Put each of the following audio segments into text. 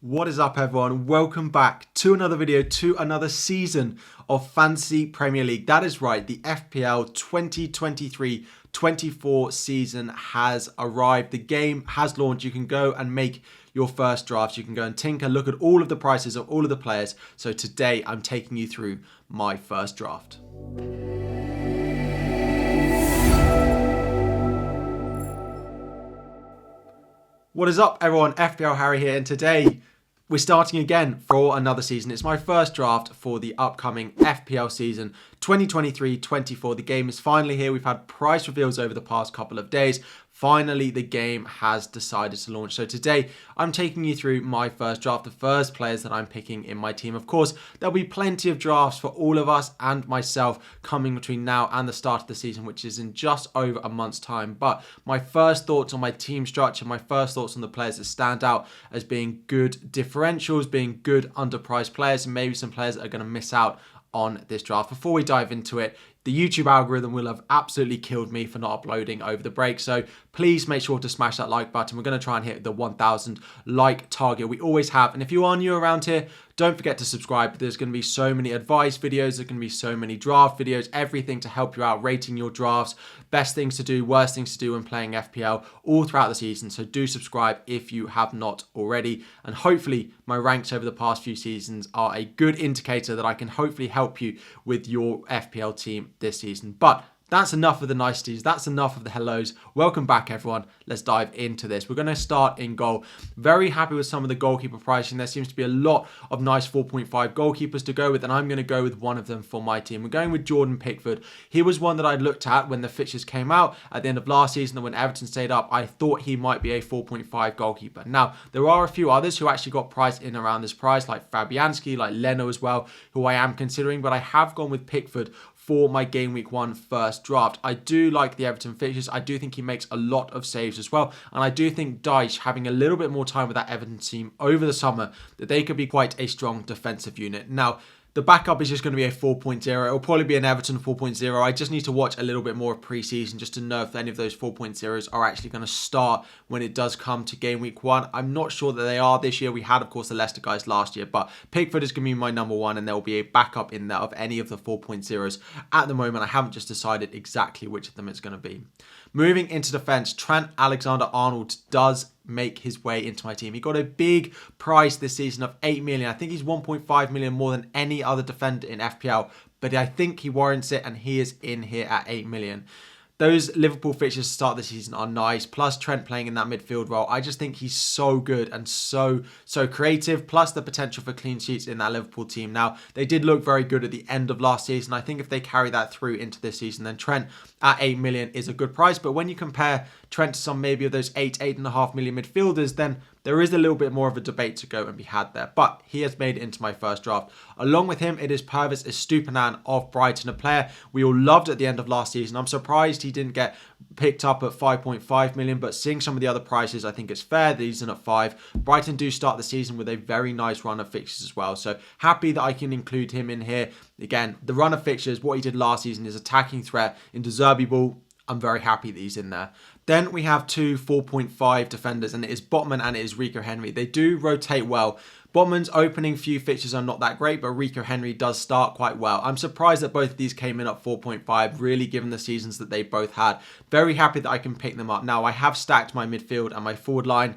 What is up, everyone? Welcome back to another video, to another season of Fantasy Premier League. That is right, the FPL 2023-24 season has arrived. The game has launched. You can go and make your first drafts. You can go and tinker, look at all of the prices of all of the players. So today I'm taking you through my first draft. What is up, everyone? FPL Harry here, and today we're starting again for another season. It's my first draft for the upcoming FPL season 2023-24. The game is finally here. We've had price reveals over the past couple of days. Finally, the game has decided to launch. So today, I'm taking you through my first draft, the first players that I'm picking in my team. Of course, there'll be plenty of drafts for all of us and myself coming between now and the start of the season, which is in just over a month's time. But my first thoughts on my team structure, my first thoughts on the players that stand out as being good differentials, being good underpriced players, and maybe some players that are going to miss out on this draft. Before we dive into it, the YouTube algorithm will have absolutely killed me for not uploading over the break. So please make sure to smash that like button. We're going to try and hit the 1,000 like target we always have. And if you are new around here, don't forget to subscribe. There's going to be so many advice videos. There's going to be so many draft videos, everything to help you out, rating your drafts, best things to do, worst things to do when playing FPL all throughout the season. So do subscribe if you have not already. And hopefully my ranks over the past few seasons are a good indicator that I can hopefully help you with your FPL team this season. But that's enough of the niceties. That's enough of the hellos. Welcome back, everyone. Let's dive into this. We're going to start in goal. Very happy with some of the goalkeeper pricing. There seems to be a lot of nice 4.5 goalkeepers to go with, and I'm going to go with one of them for my team. We're going with Jordan Pickford. He was one that I looked at when the fixtures came out at the end of last season, and when Everton stayed up, I thought he might be a 4.5 goalkeeper. Now, there are a few others who actually got priced in around this price, like Fabianski, like Leno as well, who I am considering, but I have gone with Pickford for my game week 1 first draft. I do like the Everton fixtures. I do think he makes a lot of saves as well. And I do think Dyche, having a little bit more time with that Everton team over the summer, that they could be quite a strong defensive unit. Now, the backup is just going to be a 4.0. It'll probably be an Everton 4.0. I just need to watch a little bit more of pre-season just to know if any of those 4.0s are actually going to start when it does come to game week 1. I'm not sure that they are this year. We had, of course, the Leicester guys last year, but Pickford is going to be my number 1, and there will be a backup in there of any of the 4.0s. At the moment, I haven't just decided exactly which of them it's going to be. Moving into defense, Trent Alexander-Arnold does make his way into my team. He got a big price this season of 8 million. I think he's 1.5 million more than any other defender in FPL, but I think he warrants it, and he is in here at 8 million. Those Liverpool fixtures to start the season are nice, plus Trent playing in that midfield role. I just think he's so good and so creative, plus the potential for clean sheets in that Liverpool team. Now, they did look very good at the end of last season. I think if they carry that through into this season, then Trent at 8 million is a good price. But when you compare Trent to some maybe of those 8.5 million midfielders, then there is a little bit more of a debate to go and be had there. But he has made it into my first draft. Along with him, it is Pervis Estupiñán of Brighton, a player we all loved at the end of last season. I'm surprised he didn't get picked up at 5.5 million, but seeing some of the other prices, I think it's fair that he's in at 5. Brighton do start the season with a very nice run of fixtures as well. So happy that I can include him in here. Again, the run of fixtures, what he did last season, is attacking threat into Zerbi ball. I'm very happy that he's in there. Then we have two 4.5 defenders, and it is Botman and it is Rico Henry. They do rotate well. Botman's opening few fixtures are not that great, but Rico Henry does start quite well. I'm surprised that both of these came in at 4.5, really, given the seasons that they both had. Very happy that I can pick them up. Now, I have stacked my midfield and my forward line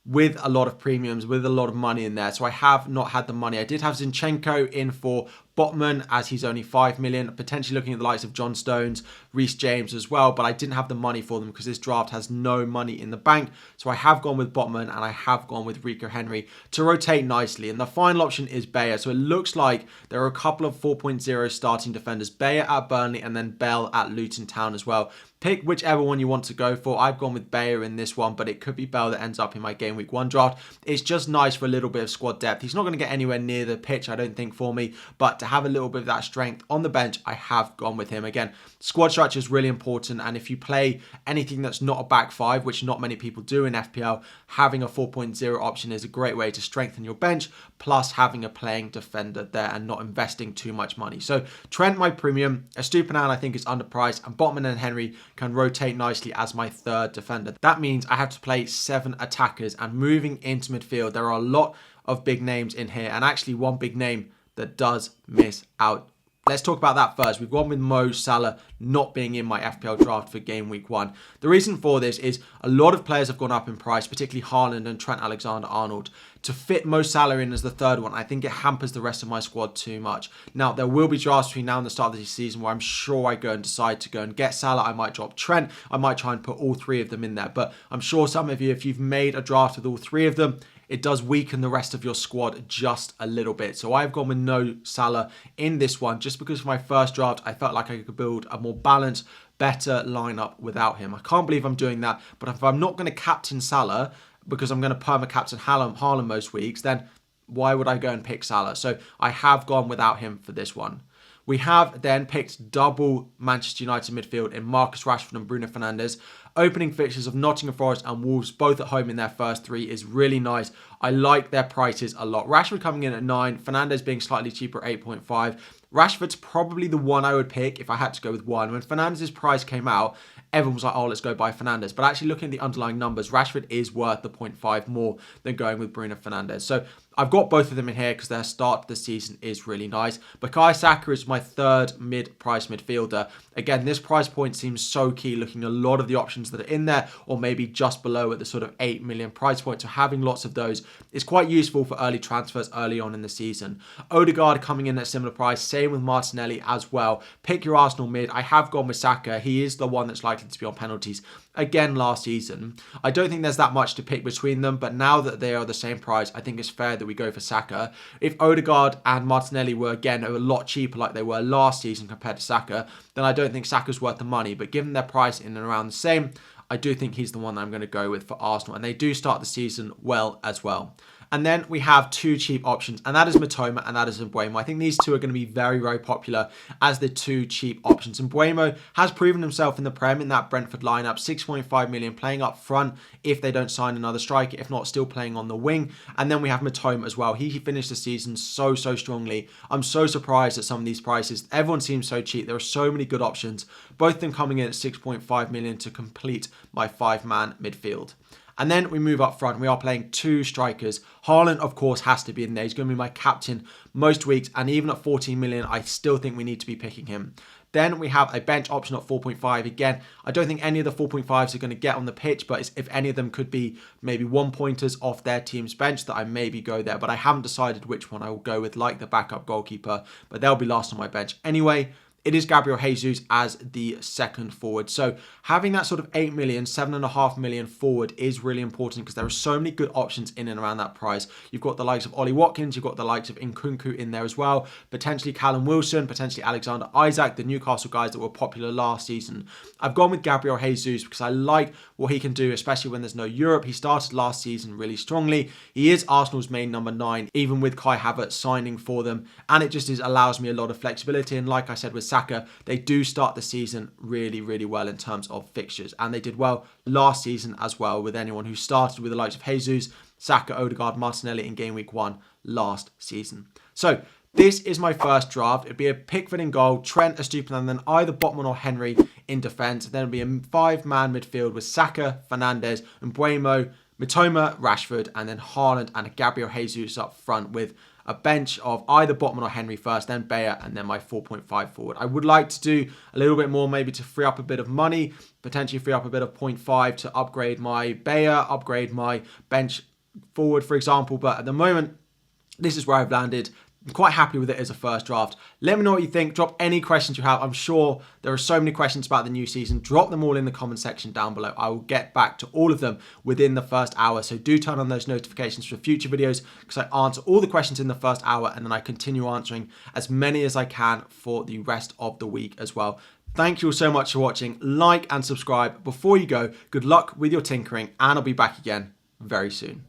with a lot of premiums, with a lot of money in there. So I have not had the money. I did have Zinchenko in for Botman, as he's only 5 million, potentially looking at the likes of John Stones, Reece James as well, but I didn't have the money for them because this draft has no money in the bank. So I have gone with Botman and I have gone with Rico Henry to rotate nicely. And the final option is Bayer. So it looks like there are a couple of 4.0 starting defenders, Bayer at Burnley and then Bell at Luton Town as well. Pick whichever one you want to go for. I've gone with Bayer in this one, but it could be Bell that ends up in my game week 1 draft. It's just nice for a little bit of squad depth. He's not going to get anywhere near the pitch, I don't think, for me, but to have a little bit of that strength on the bench, I have gone with him. Again, squad structure is really important, and if you play anything that's not a back five, which not many people do in FPL, having a 4.0 option is a great way to strengthen your bench, plus having a playing defender there and not investing too much money. So Trent, my premium. Estupiñán, I think, is underpriced, and Botman and Henry can rotate nicely as my third defender. That means I have to play 7 attackers, and moving into midfield, there are a lot of big names in here, and actually one big name that does miss out. Let's talk about that first. We've gone with Mo Salah not being in my FPL draft for game week 1. The reason for this is a lot of players have gone up in price, particularly Haaland and Trent Alexander-Arnold. To fit Mo Salah in as the third one, I think it hampers the rest of my squad too much. Now, there will be drafts between now and the start of the season where I'm sure I go and decide to go and get Salah. I might drop Trent. I might try and put all 3 of them in there. But I'm sure some of you, if you've made a draft with all 3 of them, it does weaken the rest of your squad just a little bit. So I've gone with no Salah in this one, just because for my first draft, I felt like I could build a more balanced, better lineup without him. I can't believe I'm doing that. But if I'm not going to captain Salah, because I'm going to perma-captain Haaland most weeks, then why would I go and pick Salah? So I have gone without him for this one. We have then picked double Manchester United midfield in Marcus Rashford and Bruno Fernandes. Opening fixtures of Nottingham Forest and Wolves, both at home in their first 3, is really nice. I like their prices a lot. Rashford coming in at 9, Fernandes being slightly cheaper at 8.5. Rashford's probably the one I would pick if I had to go with one. When Fernandes' price came out, everyone was like, oh, let's go buy Fernandes. But actually looking at the underlying numbers, Rashford is worth the 0.5 more than going with Bruno Fernandes. So I've got both of them in here because their start to the season is really nice. Bukayo Saka is my third mid-price midfielder. Again, this price point seems so key, looking at a lot of the options that are in there, or maybe just below at the sort of 8 million price point. So having lots of those is quite useful for early transfers early on in the season. Odegaard coming in at a similar price, same with Martinelli as well. Pick your Arsenal mid. I have gone with Saka. He is the one that's likely to be on penalties again last season. I don't think there's that much to pick between them, but now that they are the same price, I think it's fair that we go for Saka. If Odegaard and Martinelli were again a lot cheaper like they were last season compared to Saka, then I don't think Saka's worth the money. But given their price in and around the same, I do think he's the one that I'm going to go with for Arsenal. And they do start the season well as well. And then we have 2 cheap options, and that is Mitoma and that is Mbeumo. I think these 2 are going to be very, very popular as the 2 cheap options. Mbeumo has proven himself in the Prem in that Brentford lineup, 6.5 million, playing up front if they don't sign another striker, if not still playing on the wing. And then we have Mitoma as well. He finished the season so strongly. I'm so surprised at some of these prices. Everyone seems so cheap. There are so many good options, both of them coming in at 6.5 million to complete my 5-man midfield. And then we move up front. We are playing 2 strikers. Haaland, of course, has to be in there. He's going to be my captain most weeks. And even at 14 million, I still think we need to be picking him. Then we have a bench option at 4.5. Again, I don't think any of the 4.5s are going to get on the pitch, but if any of them could be maybe 1-pointers off their team's bench, that I maybe go there. But I haven't decided which one I will go with, like the backup goalkeeper. But they'll be last on my bench anyway. It is Gabriel Jesus as the second forward. So having that sort of 8 million, 7.5 million forward is really important because there are so many good options in and around that price. You've got the likes of Ollie Watkins, you've got the likes of Nkunku in there as well, potentially Callum Wilson, potentially Alexander Isak, the Newcastle guys that were popular last season. I've gone with Gabriel Jesus because I like what he can do, especially when there's no Europe. He started last season really strongly. He is Arsenal's main number 9, even with Kai Havertz signing for them, and it just allows me a lot of flexibility. And like I said with Saka, they do start the season really well in terms of fixtures, and they did well last season as well with anyone who started with the likes of Jesus, Saka, Odegaard, Martinelli in game week 1 last season. So this is my first draft. It'd be a Pickford in goal, Trent, Estupiñán, and then either Botman or Henry in defence. Then it'd be a 5-man midfield with Saka, Fernandes, Mbeumo, Mitoma, Rashford, and then Haaland and Gabriel Jesus up front with a bench of either Botman or Henry first, then Bayer, and then my 4.5 forward. I would like to do a little bit more, maybe to free up a bit of money, potentially free up a bit of 0.5 to upgrade my Bayer, upgrade my bench forward, for example. But at the moment, this is where I've landed. I'm quite happy with it as a first draft. Let me know what you think. Drop any questions you have. I'm sure there are so many questions about the new season. Drop them all in the comment section down below. I will get back to all of them within the first hour. So do turn on those notifications for future videos because I answer all the questions in the first hour and then I continue answering as many as I can for the rest of the week as well. Thank you all so much for watching. Like and subscribe. Before you go, good luck with your tinkering and I'll be back again very soon.